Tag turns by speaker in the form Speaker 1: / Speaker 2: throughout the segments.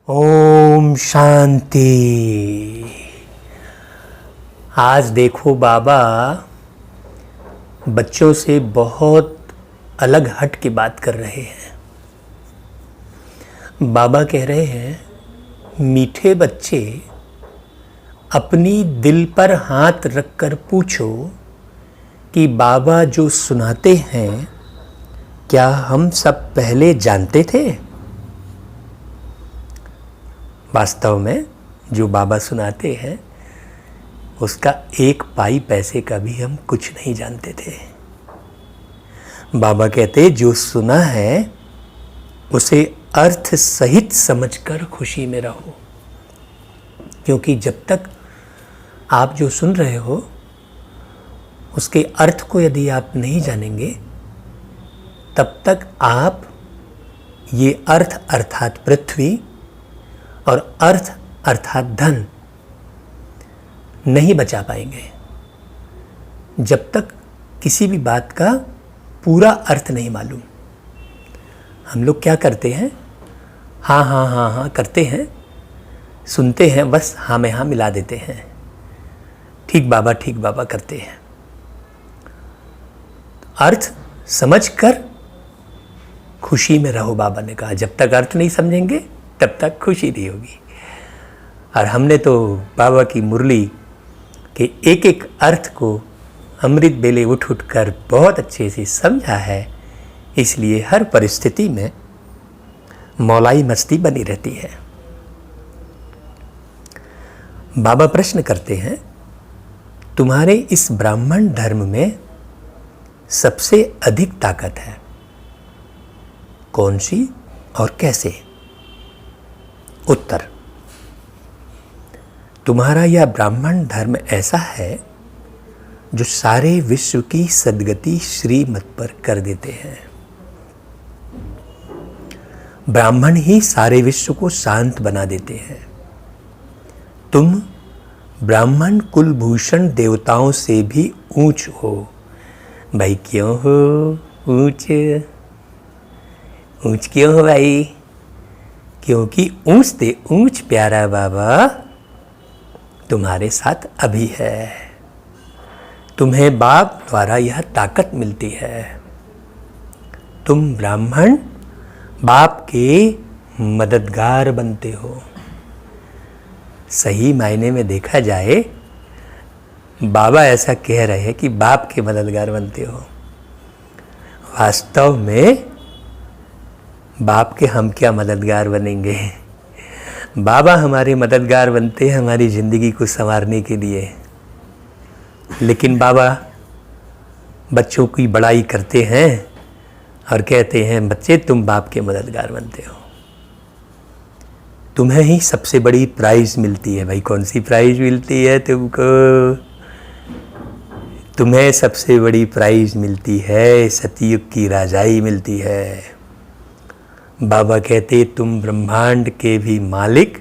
Speaker 1: ओम शांति। आज देखो बाबा बच्चों से बहुत अलग हट के बात कर रहे हैं। बाबा कह रहे हैं मीठे बच्चे अपनी दिल पर हाथ रखकर पूछो कि बाबा जो सुनाते हैं क्या हम सब पहले जानते थे। वास्तव में जो बाबा सुनाते हैं उसका एक पाई पैसे का भी हम कुछ नहीं जानते थे। बाबा कहते जो सुना है उसे अर्थ सहित समझकर खुशी में रहो, क्योंकि जब तक आप जो सुन रहे हो उसके अर्थ को यदि आप नहीं जानेंगे तब तक आप ये अर्थ अर्थात पृथ्वी और अर्थ अर्थात धन नहीं बचा पाएंगे। जब तक किसी भी बात का पूरा अर्थ नहीं मालूम। हम लोग क्या करते हैं, हाँ हाँ हाँ हाँ करते हैं, सुनते हैं, बस हाँ में हाँ मिला देते हैं, ठीक बाबा करते हैं। अर्थ समझकर खुशी में रहो। बाबा ने कहा जब तक अर्थ नहीं समझेंगे तब तक खुशी नहीं होगी। और हमने तो बाबा की मुरली के एक एक अर्थ को अमृत बेले उठ कर बहुत अच्छे से समझा है, इसलिए हर परिस्थिति में मौलाई मस्ती बनी रहती है। बाबा प्रश्न करते हैं तुम्हारे इस ब्राह्मण धर्म में सबसे अधिक ताकत है कौन सी और कैसे। उत्तर, तुम्हारा यह ब्राह्मण धर्म ऐसा है जो सारे विश्व की सद्गति श्रीमत पर कर देते हैं। ब्राह्मण ही सारे विश्व को शांत बना देते हैं। तुम ब्राह्मण कुलभूषण देवताओं से भी ऊंच हो। भाई क्यों हो ऊंच? ऊंच क्यों हो भाई? क्योंकि ऊंच ते ऊंच प्यारा बाबा तुम्हारे साथ अभी है। तुम्हें बाप द्वारा यह ताकत मिलती है। तुम ब्राह्मण बाप के मददगार बनते हो। सही मायने में देखा जाए बाबा ऐसा कह रहे हैं कि बाप के मददगार बनते हो। वास्तव में बाप के हम क्या मददगार बनेंगे। बाबा हमारे मददगार बनते हैं हमारी ज़िंदगी को संवारने के लिए। लेकिन बाबा बच्चों की बड़ाई करते हैं और कहते हैं बच्चे तुम बाप के मददगार बनते हो। तुम्हें ही सबसे बड़ी प्राइज़ मिलती है। भाई कौन सी प्राइज़ मिलती है तुमको? तुम्हें सबसे बड़ी प्राइज़ मिलती है सतयुग की राजाई मिलती है। बाबा कहते तुम ब्रह्मांड के भी मालिक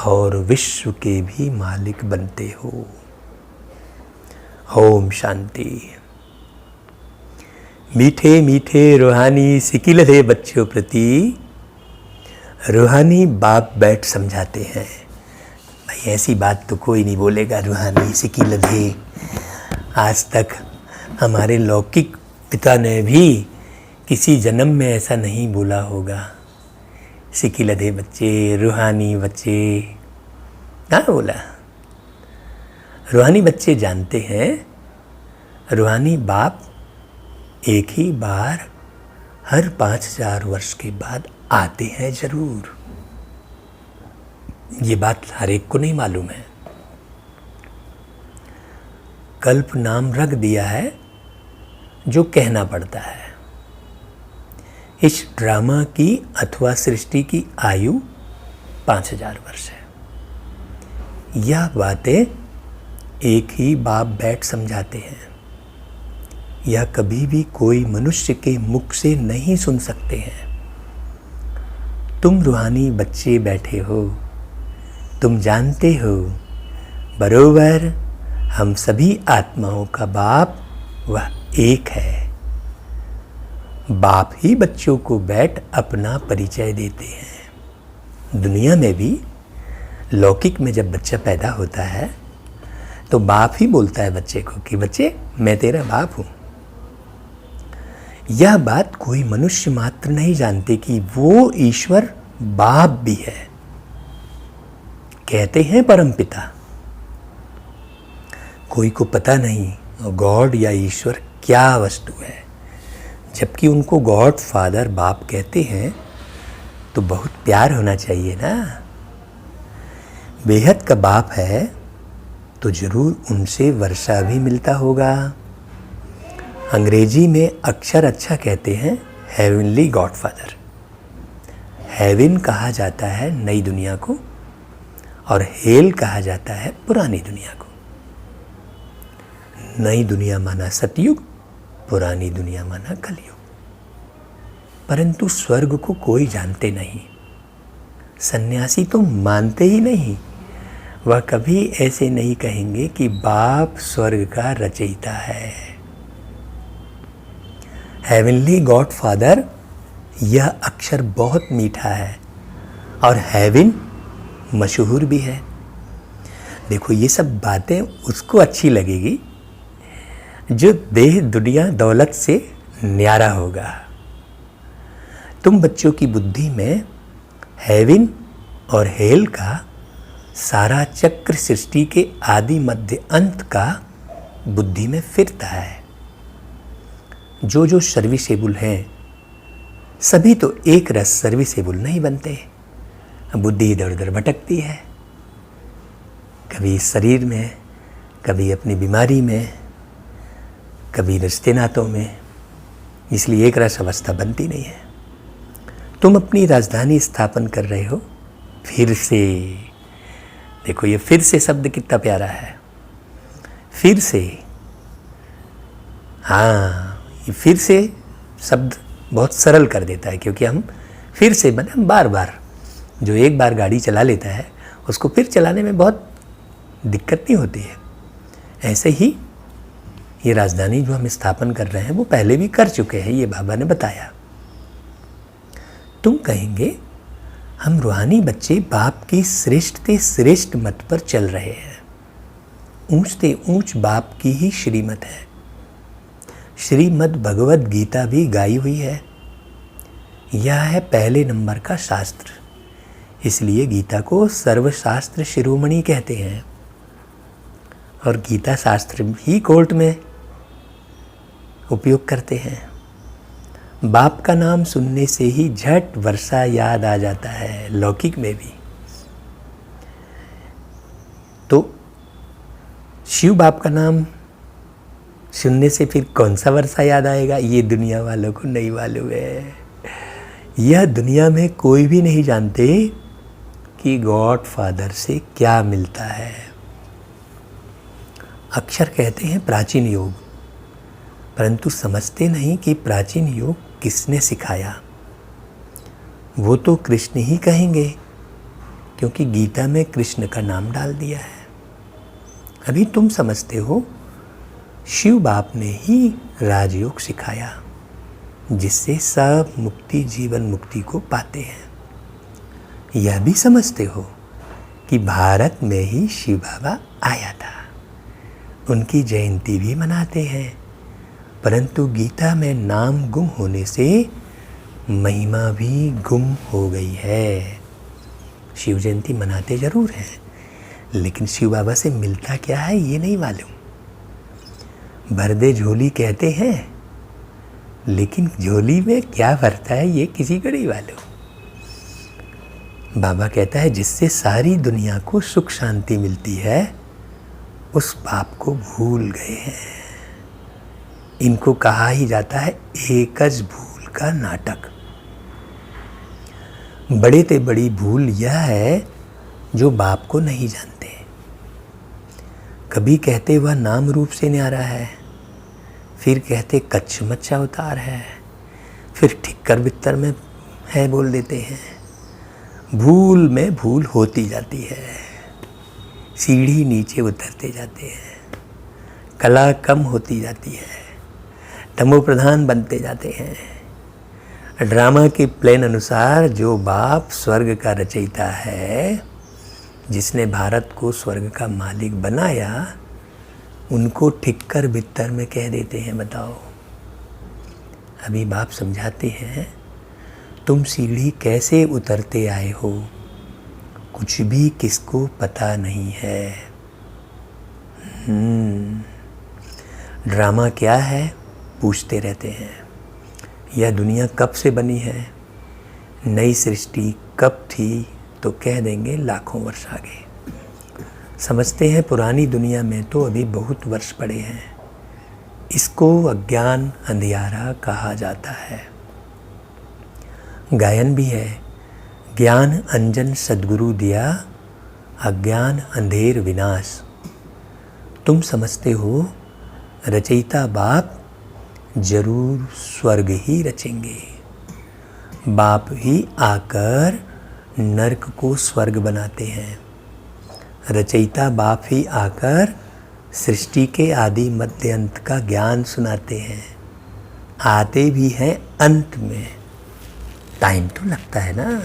Speaker 1: और विश्व के भी मालिक बनते हो। ओम शांति। मीठे मीठे रूहानी सिकिलधे बच्चों प्रति रूहानी बाप बैठ समझाते हैं। भाई ऐसी बात तो कोई नहीं बोलेगा रूहानी सिकिलधे। आज तक हमारे लौकिक पिता ने भी किसी जन्म में ऐसा नहीं बोला होगा। सिकिलधे बच्चे, रूहानी बच्चे, कहाँ बोला? रूहानी बच्चे जानते हैं रूहानी बाप एक ही बार हर 5000 वर्ष के बाद आते हैं जरूर। ये बात हर एक को नहीं मालूम है। कल्प नाम रख दिया है जो कहना पड़ता है। इस ड्रामा की अथवा सृष्टि की आयु 5000 वर्ष है। यह बातें एक ही बाप बैठ समझाते हैं। यह कभी भी कोई मनुष्य के मुख से नहीं सुन सकते हैं। तुम रूहानी बच्चे बैठे हो, तुम जानते हो बरोबर हम सभी आत्माओं का बाप वह एक है। बाप ही बच्चों को बैठ अपना परिचय देते हैं। दुनिया में भी लौकिक में जब बच्चा पैदा होता है तो बाप ही बोलता है बच्चे को कि बच्चे मैं तेरा बाप हूँ। यह बात कोई मनुष्य मात्र नहीं जानते कि वो ईश्वर बाप भी है। कहते हैं परमपिता, कोई को पता नहीं गॉड या ईश्वर क्या वस्तु है, जबकि उनको गॉड फादर बाप कहते हैं तो बहुत प्यार होना चाहिए ना। बेहद का बाप है तो जरूर उनसे वर्षा भी मिलता होगा। अंग्रेजी में अक्षर अच्छा कहते हैं हेवनली गॉड फादर। हेवन कहा जाता है नई दुनिया को और हेल कहा जाता है पुरानी दुनिया को। नई दुनिया माना सतयुग, पुरानी दुनिया माना कलयुग। परंतु स्वर्ग को कोई जानते नहीं, सन्यासी तो मानते ही नहीं। वह कभी ऐसे नहीं कहेंगे कि बाप स्वर्ग का रचयिता है। हेवनली गॉड फादर, यह अक्षर बहुत मीठा है और हेवन मशहूर भी है। देखो ये सब बातें उसको अच्छी लगेगी जो देह दुनिया दौलत से न्यारा होगा। तुम बच्चों की बुद्धि में हेवन और हेल का सारा चक्र सृष्टि के आदि मध्य अंत का बुद्धि में फिरता है। जो जो सर्विसेबल हैं सभी तो एक रस सर्विसेबल नहीं बनते। बुद्धि इधर उधर भटकती है, कभी शरीर में, कभी अपनी बीमारी में, कभी रिश्ते नातों में, इसलिए एक रस अवस्था बनती नहीं है। तुम अपनी राजधानी स्थापन कर रहे हो फिर से। देखो ये फिर से शब्द कितना प्यारा है, फिर से। हाँ, ये फिर से शब्द बहुत सरल कर देता है, क्योंकि हम फिर से बने बार बार। जो एक बार गाड़ी चला लेता है उसको फिर चलाने में बहुत दिक्कत नहीं होती है। ऐसे ही ये राजधानी जो हम स्थापन कर रहे हैं वो पहले भी कर चुके हैं, ये बाबा ने बताया। तुम कहेंगे हम रूहानी बच्चे बाप की श्रेष्ठ से श्रेष्ठ मत पर चल रहे हैं। ऊंच से ऊंच बाप की ही श्रीमत है। श्रीमद् भगवद गीता भी गाई हुई है। यह है पहले नंबर का शास्त्र, इसलिए गीता को सर्वशास्त्र शिरोमणि कहते हैं। और गीता शास्त्र ही कोर्ट में उपयोग करते हैं। बाप का नाम सुनने से ही झट वर्षा याद आ जाता है, लौकिक में भी। तो शिव बाप का नाम सुनने से फिर कौन सा वर्षा याद आएगा, ये दुनिया वालों को नहीं मालूम है। यह दुनिया में कोई भी नहीं जानते कि गॉड फादर से क्या मिलता है। अक्षर कहते हैं प्राचीन योग, परंतु समझते नहीं कि प्राचीन योग किसने सिखाया। वो तो कृष्ण ही कहेंगे, क्योंकि गीता में कृष्ण का नाम डाल दिया है। अभी तुम समझते हो शिव बाप ने ही राजयोग सिखाया, जिससे सब मुक्ति जीवन मुक्ति को पाते हैं। यह भी समझते हो कि भारत में ही शिव बाबा आया था, उनकी जयंती भी मनाते हैं। परंतु गीता में नाम गुम होने से महिमा भी गुम हो गई है। शिव जयंती मनाते जरूर हैं, लेकिन शिव बाबा से मिलता क्या है ये नहीं मालूम। भर दे झोली कहते हैं, लेकिन झोली में क्या भरता है ये किसी को नहीं मालूम। बाबा कहता है जिससे सारी दुनिया को सुख शांति मिलती है, उस बाप को भूल गए हैं। इनको कहा ही जाता है एकज भूल का नाटक। बड़े ते बड़ी भूल यह है जो बाप को नहीं जानते। कभी कहते वह नाम रूप से न्यारा है, फिर कहते कच्छ मच्छा अवतार है, फिर ठिक्कर बित्तर में है बोल देते हैं। भूल में भूल होती जाती है, सीढ़ी नीचे उतरते जाते हैं, कला कम होती जाती है, तमो प्रधान बनते जाते हैं, ड्रामा के प्लान अनुसार जो बाप स्वर्ग का रचयिता है, जिसने भारत को स्वर्ग का मालिक बनाया, उनको ठिक्कर बित्तर में कह देते हैं। बताओ, अभी बाप समझाते हैं, तुम सीढ़ी कैसे उतरते आए हो, कुछ भी किसको पता नहीं है। ड्रामा क्या है पूछते रहते हैं। यह दुनिया कब से बनी है, नई सृष्टि कब थी, तो कह देंगे लाखों वर्ष आगे। समझते हैं पुरानी दुनिया में तो अभी बहुत वर्ष पड़े हैं। इसको अज्ञान अंधियारा कहा जाता है। गायन भी है, ज्ञान अंजन सद्गुरु दिया, अज्ञान अंधेर विनाश। तुम समझते हो रचयिता बाप जरूर स्वर्ग ही रचेंगे। बाप ही आकर नरक को स्वर्ग बनाते हैं। रचयिता बाप ही आकर सृष्टि के आदि मध्य अंत का ज्ञान सुनाते हैं। आते भी हैं अंत में, टाइम तो लगता है ना।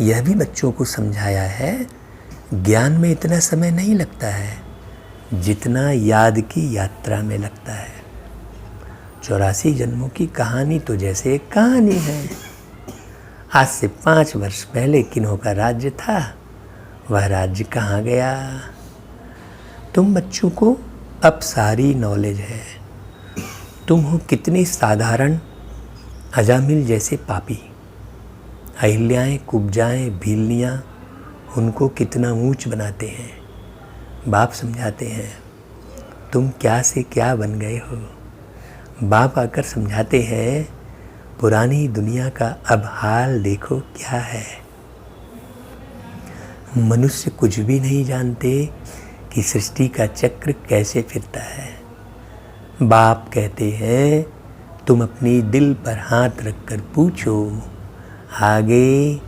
Speaker 1: यह भी बच्चों को समझाया है, ज्ञान में इतना समय नहीं लगता है जितना याद की यात्रा में लगता है। 84 जन्मों की कहानी तो जैसे एक कहानी है। आज से 5 वर्ष पहले किन्हों का राज्य था, वह राज्य कहाँ गया। तुम बच्चों को अब सारी नॉलेज है। तुम हो कितनी साधारण अजामिल जैसे पापी, अहिल्याएं, कुब्जाएं, भीलनियाँ उनको कितना ऊंच बनाते हैं। बाप समझाते हैं, तुम क्या से क्या बन गए हो। बाप आकर समझाते हैं, पुरानी दुनिया का अब हाल देखो क्या है। मनुष्य कुछ भी नहीं जानते कि सृष्टि का चक्र कैसे फिरता है। बाप कहते हैं, तुम अपनी दिल पर हाथ रखकर पूछो, आगे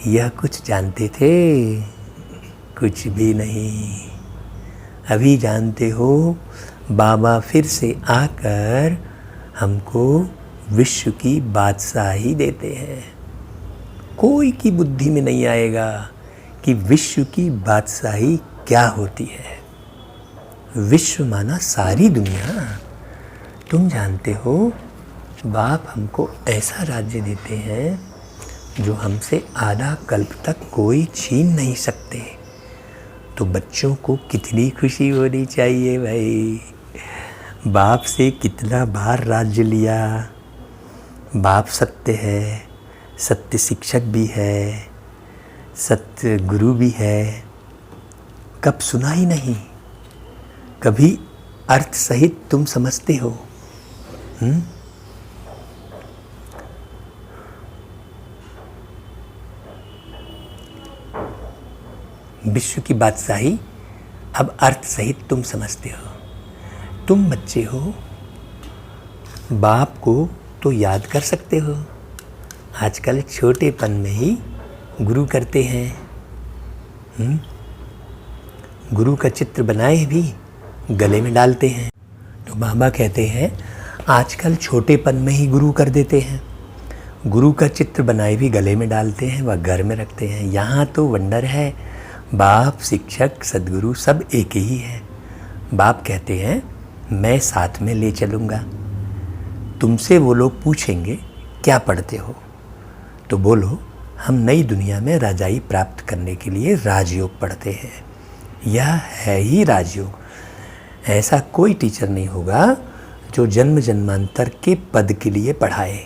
Speaker 1: यह कुछ जानते थे? कुछ भी नहीं। अभी जानते हो, बाबा फिर से आकर हमको विश्व की बादशाही देते हैं। कोई की बुद्धि में नहीं आएगा कि विश्व की बादशाही क्या होती है। विश्व माना सारी दुनिया। तुम जानते हो, बाप हमको ऐसा राज्य देते हैं जो हमसे आधा कल्प तक कोई छीन नहीं सकते। तो बच्चों को कितनी खुशी होनी चाहिए भाई। बाप से कितना बार राज्य लिया। बाप सत्य है, सत्य शिक्षक भी है, सत्य गुरु भी है। कब सुना ही नहीं, कभी अर्थ सहित तुम समझते हो। विश्व की बादशाही अब अर्थ सहित तुम समझते हो। तुम बच्चे हो, बाप को तो याद कर सकते हो। आजकल छोटेपन में ही गुरु करते हैं। गुरु का चित्र बनाए भी गले में डालते हैं। तो बाबा कहते हैं, आजकल छोटेपन में ही गुरु कर देते हैं। गुरु का चित्र बनाए भी गले में डालते हैं, वह घर में रखते हैं। यहाँ तो वंडर है, बाप, शिक्षक, सद्गुरु सब एक ही है। बाप कहते हैं, मैं साथ में ले चलूँगा। तुमसे वो लोग पूछेंगे क्या पढ़ते हो, तो बोलो हम नई दुनिया में राजाई प्राप्त करने के लिए राजयोग पढ़ते हैं। यह है ही राजयोग। ऐसा कोई टीचर नहीं होगा जो जन्म जन्मांतर के पद के लिए पढ़ाए।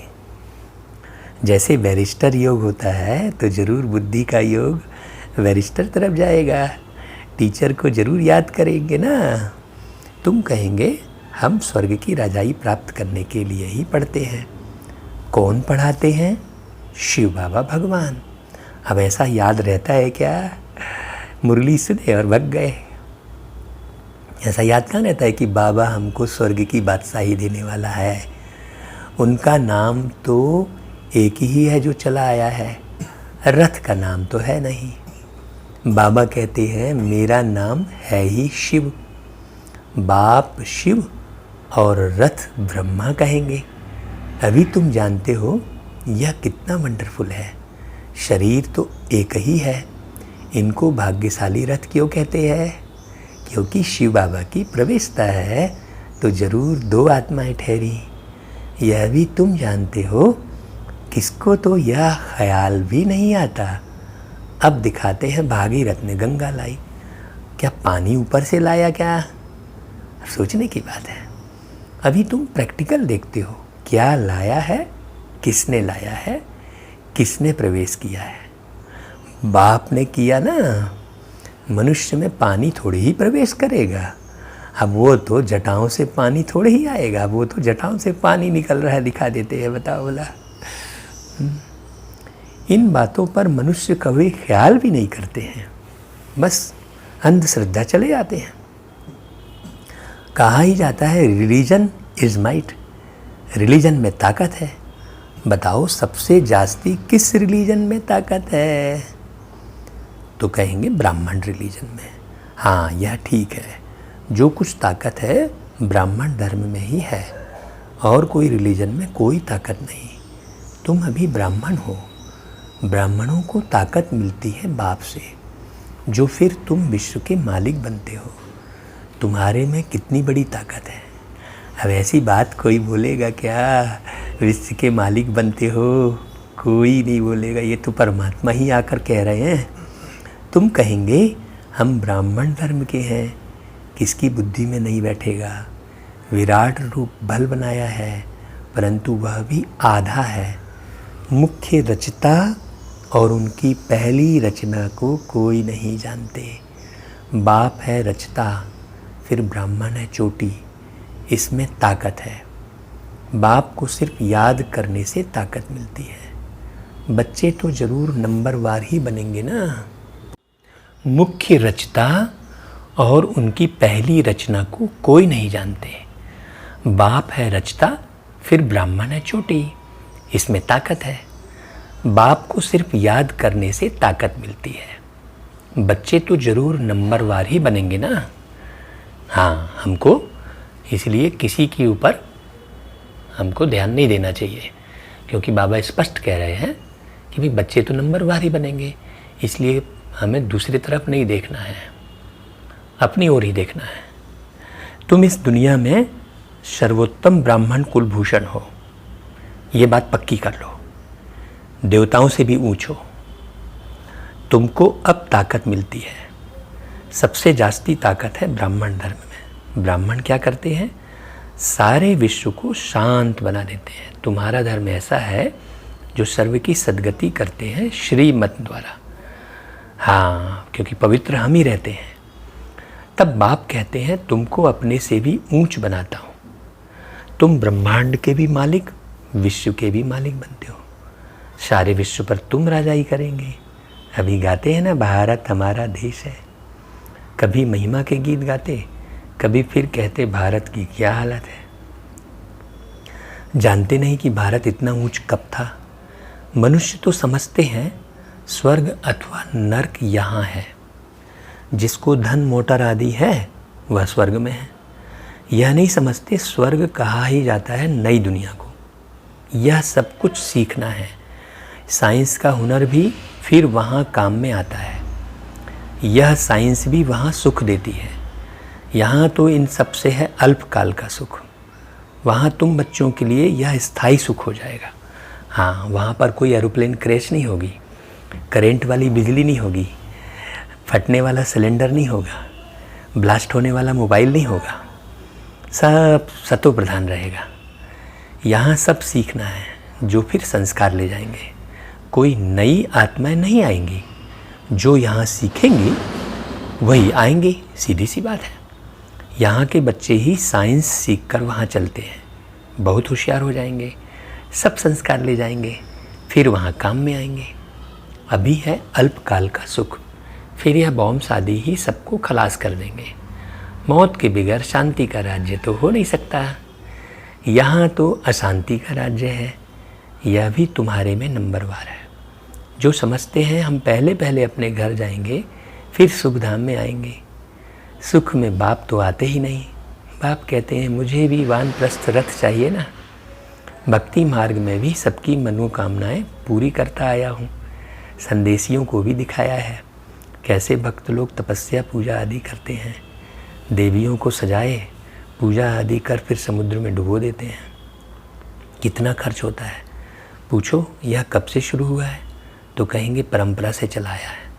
Speaker 1: जैसे बैरिस्टर योग होता है तो ज़रूर बुद्धि का योग बैरिस्टर तरफ जाएगा। टीचर को ज़रूर याद करेंगे ना। तुम कहेंगे हम स्वर्ग की राजाई प्राप्त करने के लिए ही पढ़ते हैं। कौन पढ़ाते हैं? शिव बाबा भगवान। अब ऐसा याद रहता है क्या? मुरली सुने और भग गए। ऐसा याद कहाँ रहता है कि बाबा हमको स्वर्ग की बादशाही देने वाला है। उनका नाम तो एक ही है जो चला आया है, रथ का नाम तो है नहीं। बाबा कहते हैं, मेरा नाम है ही शिव। बाप शिव और रथ ब्रह्मा कहेंगे। अभी तुम जानते हो यह कितना वंडरफुल है। शरीर तो एक ही है, इनको भाग्यशाली रथ क्यों कहते हैं? क्योंकि शिव बाबा की प्रवेशता है तो जरूर दो आत्माएं ठहरी। यह भी तुम जानते हो, किसको तो यह ख्याल भी नहीं आता। अब दिखाते हैं भागीरथ ने गंगा लाई। क्या पानी ऊपर से लाया क्या? सोचने की बात है। अभी तुम प्रैक्टिकल देखते हो, क्या लाया है, किसने लाया है, किसने प्रवेश किया है। बाप ने किया ना। मनुष्य में पानी थोड़ी ही प्रवेश करेगा। अब वो तो जटाओं से पानी थोड़े ही आएगा, वो तो जटाओं से पानी निकल रहा है, दिखा देते हैं। बताओ बोला। इन बातों पर मनुष्य कभी ख्याल भी नहीं करते हैं, बस अंधश्रद्धा चले जाते हैं। कहा ही जाता है रिलीजन इज माइट, रिलीजन में ताकत है। बताओ सबसे जास्ती किस रिलीजन में ताकत है? तो कहेंगे ब्राह्मण रिलीजन में। हाँ, यह ठीक है, जो कुछ ताकत है ब्राह्मण धर्म में ही है, और कोई रिलीजन में कोई ताकत नहीं। तुम अभी ब्राह्मण हो, ब्राह्मणों को ताकत मिलती है बाप से, जो फिर तुम विश्व के मालिक बनते हो। तुम्हारे में कितनी बड़ी ताकत है। अब ऐसी बात कोई बोलेगा क्या, विश्व के मालिक बनते हो? कोई नहीं बोलेगा, ये तो परमात्मा ही आकर कह रहे हैं। तुम कहेंगे हम ब्राह्मण धर्म के हैं, किसकी बुद्धि में नहीं बैठेगा। विराट रूप भल बनाया है, परंतु वह भी आधा है। मुख्य रचता और उनकी पहली रचना को कोई नहीं जानते। बाप है रचता, फिर ब्राह्मण है चोटी। इसमें ताकत है। बाप को सिर्फ याद करने से ताकत मिलती है। बच्चे तो जरूर नंबरवार ही बनेंगे ना। मुख्य रचता और उनकी पहली रचना को कोई नहीं जानते। बाप है रचता, फिर ब्राह्मण है चोटी। इसमें ताकत है। बाप को सिर्फ याद करने से ताकत मिलती है। बच्चे तो जरूर नंबरवार ही बनेंगे ना। हाँ, हमको इसलिए किसी के ऊपर हमको ध्यान नहीं देना चाहिए, क्योंकि बाबा स्पष्ट कह रहे हैं कि भाई बच्चे तो नंबरवार ही बनेंगे, इसलिए हमें दूसरी तरफ नहीं देखना है, अपनी ओर ही देखना है। तुम इस दुनिया में सर्वोत्तम ब्राह्मण कुलभूषण हो, ये बात पक्की कर लो। देवताओं से भी ऊंच हो। तुमको अब ताकत मिलती है। सबसे जास्ती ताकत है ब्राह्मण धर्म में। ब्राह्मण क्या करते हैं? सारे विश्व को शांत बना देते हैं। तुम्हारा धर्म ऐसा है जो सर्व की सद्गति करते हैं श्रीमत द्वारा। हाँ, क्योंकि पवित्र हम ही रहते हैं। तब बाप कहते हैं तुमको अपने से भी ऊंच बनाता हूँ। तुम ब्रह्मांड के भी मालिक, विश्व के भी मालिक बनते हो। सारे विश्व पर तुम राजाई करेंगे। अभी गाते हैं ना, भारत हमारा देश है। कभी महिमा के गीत गाते, कभी फिर कहते भारत की क्या हालत है। जानते नहीं कि भारत इतना ऊंच कब था। मनुष्य तो समझते हैं स्वर्ग अथवा नर्क यहाँ है। जिसको धन मोटर आदि है वह स्वर्ग में है। यह नहीं समझते स्वर्ग कहा ही जाता है नई दुनिया को। यह सब कुछ सीखना है। साइंस का हुनर भी फिर वहाँ काम में आता है। यह साइंस भी वहाँ सुख देती है। यहाँ तो इन सब से है अल्पकाल का सुख। वहाँ तुम बच्चों के लिए यह स्थायी सुख हो जाएगा। हाँ, वहाँ पर कोई एरोप्लेन क्रैश नहीं होगी, करेंट वाली बिजली नहीं होगी, फटने वाला सिलेंडर नहीं होगा, ब्लास्ट होने वाला मोबाइल नहीं होगा। सब सतो प्रधान रहेगा। यहाँ सब सीखना है, जो फिर संस्कार ले जाएंगे। कोई नई आत्माएं नहीं आएंगी। जो यहाँ सीखेंगी वही आएंगे, सीधी सी बात है। यहाँ के बच्चे ही साइंस सीखकर वहाँ चलते हैं, बहुत होशियार हो जाएंगे, सब संस्कार ले जाएंगे, फिर वहाँ काम में आएंगे। अभी है अल्पकाल का सुख, फिर यह बॉम्ब शादी ही सबको खलास कर देंगे। मौत के बगैर शांति का राज्य तो हो नहीं सकता। यहाँ तो अशांति का राज्य है। यह भी तुम्हारे में नंबरवार है। जो समझते हैं हम पहले पहले अपने घर जाएंगे, फिर सुख धाम में आएंगे। सुख में बाप तो आते ही नहीं। बाप कहते हैं मुझे भी वानप्रस्थ रथ चाहिए ना। भक्ति मार्ग में भी सबकी मनोकामनाएं पूरी करता आया हूँ। संदेशियों को भी दिखाया है कैसे भक्त लोग तपस्या पूजा आदि करते हैं, देवियों को सजाए पूजा आदि कर फिर समुद्र में डुबो देते हैं। कितना खर्च होता है पूछो, यह कब से शुरू हुआ है तो कहेंगे परंपरा से चला आया है।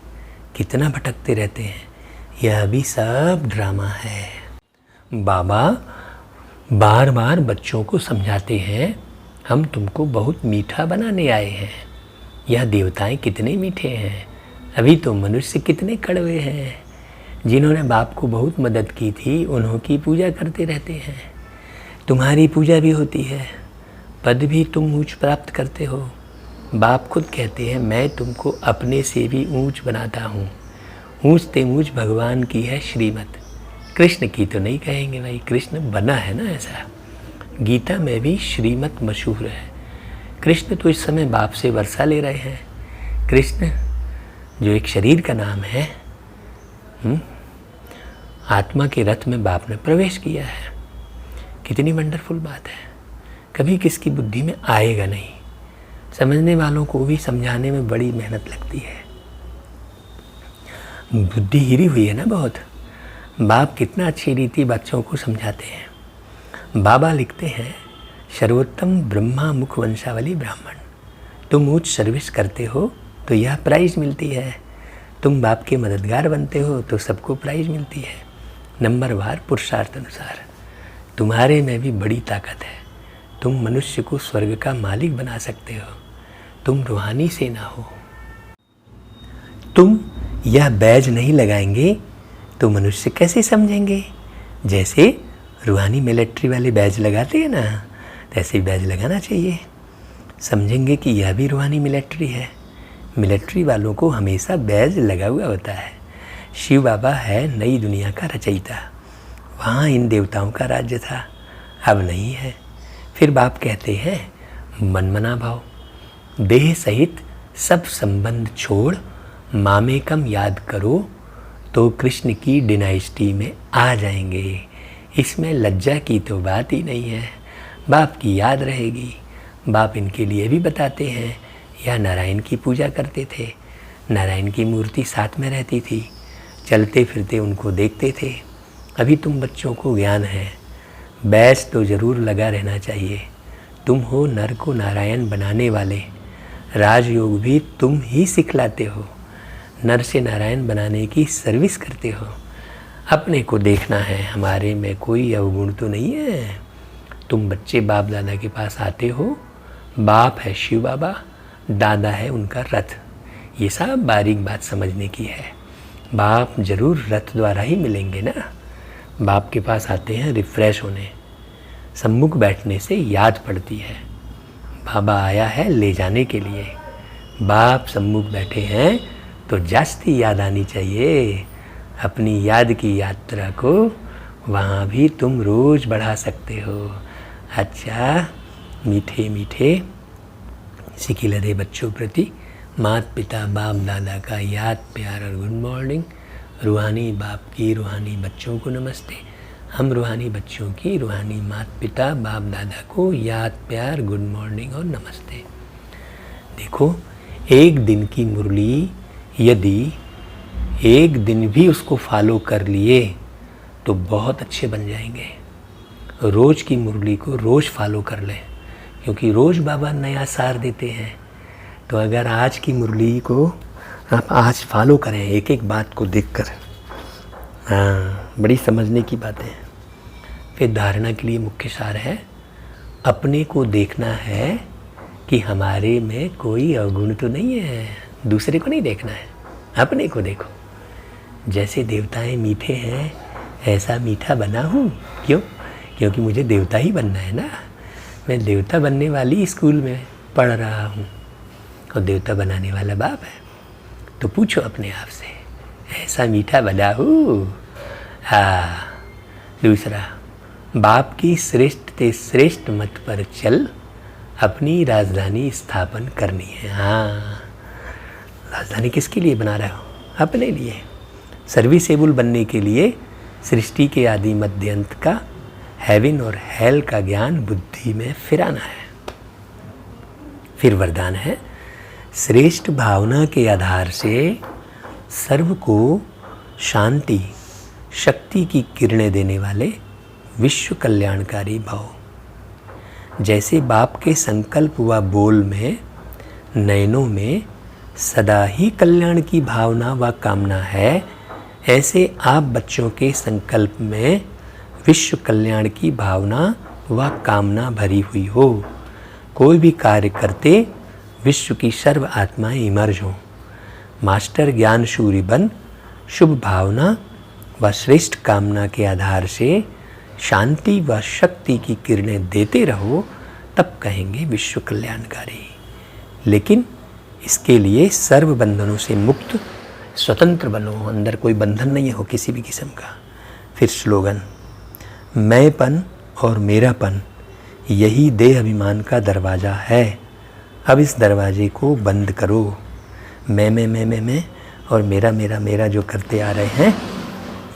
Speaker 1: कितना भटकते रहते हैं, यह भी सब ड्रामा है। बाबा बार बार बच्चों को समझाते हैं, हम तुमको बहुत मीठा बनाने आए हैं। यह देवताएं कितने मीठे हैं, अभी तो मनुष्य कितने कड़वे हैं। जिन्होंने बाप को बहुत मदद की थी उन्हों की पूजा करते रहते हैं। तुम्हारी पूजा भी होती है, पद भी तुम ऊंच प्राप्त करते हो। बाप खुद कहते हैं मैं तुमको अपने से भी ऊंच बनाता हूँ। ऊंचते ऊंच भगवान की है श्रीमत, कृष्ण की तो नहीं कहेंगे भाई, कृष्ण बना है ना ऐसा। गीता में भी श्रीमत मशहूर है। कृष्ण तो इस समय बाप से वर्षा ले रहे हैं। कृष्ण जो एक शरीर का नाम है, आत्मा के रथ में बाप ने प्रवेश किया है। कितनी वंडरफुल बात है, कभी किसकी बुद्धि में आएगा नहीं। समझने वालों को भी समझाने में बड़ी मेहनत लगती है, बुद्धि हिरी हुई है ना बहुत। बाप कितना अच्छी रीति बच्चों को समझाते हैं। बाबा लिखते हैं, सर्वोत्तम ब्रह्मा मुख वंशावली ब्राह्मण, तुम उच्च सर्विस करते हो तो यह प्राइज़ मिलती है। तुम बाप के मददगार बनते हो तो सबको प्राइज़ मिलती है, नंबरवार पुरुषार्थ अनुसार। तुम्हारे में भी बड़ी ताकत है, तुम मनुष्य को स्वर्ग का मालिक बना सकते हो। तुम रूहानी सेना हो। तुम यह बैज नहीं लगाएंगे तो मनुष्य कैसे समझेंगे। जैसे रूहानी मिलिट्री वाले बैज लगाते हैं ना, तैसे बैज लगाना चाहिए, समझेंगे कि यह भी रूहानी मिलिट्री है। मिलिट्री वालों को हमेशा बैज लगा हुआ होता है। शिव बाबा है नई दुनिया का रचयिता, वहाँ इन देवताओं का राज्य था, अब नहीं है। फिर बाप कहते हैं मनमना भाव, देह सहित सब संबंध छोड़ मामेकम याद करो तो कृष्ण की डिनाइस्टी में आ जाएंगे। इसमें लज्जा की तो बात ही नहीं है, बाप की याद रहेगी। बाप इनके लिए भी बताते हैं, या नारायण की पूजा करते थे, नारायण की मूर्ति साथ में रहती थी, चलते फिरते उनको देखते थे। अभी तुम बच्चों को ज्ञान है, बैच तो ज़रूर लगा रहना चाहिए। तुम हो नर को नारायण बनाने वाले, राजयोग भी तुम ही सिखलाते हो, नर से नारायण बनाने की सर्विस करते हो। अपने को देखना है, हमारे में कोई अवगुण तो नहीं है। तुम बच्चे बाप दादा के पास आते हो, बाप है शिव बाबा, दादा है उनका रथ। ये सब बारीक बात समझने की है। बाप जरूर रथ द्वारा ही मिलेंगे ना। बाप के पास आते हैं रिफ़्रेश होने, सम्मुख बैठने से याद पड़ती है। बाबा आया है ले जाने के लिए, बाप सम्मुख बैठे हैं तो जास्ती याद आनी चाहिए। अपनी याद की यात्रा को वहाँ भी तुम रोज़ बढ़ा सकते हो। अच्छा, मीठे मीठे सिकिलरे बच्चों प्रति माता पिता बाप दादा का याद प्यार और गुड मॉर्निंग। रूहानी बाप की रूहानी बच्चों को नमस्ते। हम रूहानी बच्चों की रूहानी माता पिता बाप दादा को याद प्यार गुड मॉर्निंग और नमस्ते। देखो, एक दिन की मुरली यदि एक दिन भी उसको फॉलो कर लिए तो बहुत अच्छे बन जाएंगे। रोज़ की मुरली को रोज़ फॉलो कर लें, क्योंकि रोज़ बाबा नया सार देते हैं। तो अगर आज की मुरली को आप आज फॉलो करें एक एक बात को देखकर, हाँ, बड़ी समझने की बातें हैं। फिर धारणा के लिए मुख्य सार है, अपने को देखना है कि हमारे में कोई अवगुण तो नहीं है। दूसरे को नहीं देखना है, अपने को देखो। जैसे देवताएं मीठे हैं ऐसा मीठा बना हूँ। क्यों? क्योंकि मुझे देवता ही बनना है ना। मैं देवता बनने वाली स्कूल में पढ़ रहा हूँ और देवता बनाने वाला बाप है। तो पूछो अपने आप से, ऐसा मीठा बना हूँ? हाँ। दूसरा, बाप की श्रेष्ठ ते श्रेष्ठ मत पर चल, अपनी राजधानी स्थापन करनी है। हाँ, राजधानी किसके लिए बना रहे हो? अपने लिए। सर्विसेबल बनने के लिए सृष्टि के आदि मध्य अंत का, हेवन और हेल का ज्ञान बुद्धि में फिराना है। फिर वरदान है, श्रेष्ठ भावना के आधार से सर्व को शांति शक्ति की किरणें देने वाले विश्व कल्याणकारी भाव। जैसे बाप के संकल्प व बोल में, नयनों में सदा ही कल्याण की भावना व कामना है, ऐसे आप बच्चों के संकल्प में विश्व कल्याण की भावना व कामना भरी हुई हो। कोई भी कार्य करते विश्व की सर्व आत्माएं इमर्ज हों। मास्टर ज्ञान शूरी बन शुभ भावना व श्रेष्ठ कामना के आधार से शांति व शक्ति की किरणें देते रहो, तब कहेंगे विश्व कल्याणकारी। लेकिन इसके लिए सर्व बंधनों से मुक्त स्वतंत्र बनो, अंदर कोई बंधन नहीं हो किसी भी किस्म का। फिर स्लोगन, मैंपन और मेरापन यही देह अभिमान का दरवाज़ा है। अब इस दरवाजे को बंद करो। मैं और मेरा मेरा मेरा जो करते आ रहे हैं,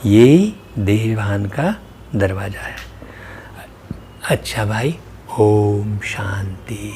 Speaker 1: ये देहभान का दरवाज़ा है। अच्छा भाई, ओम शांति।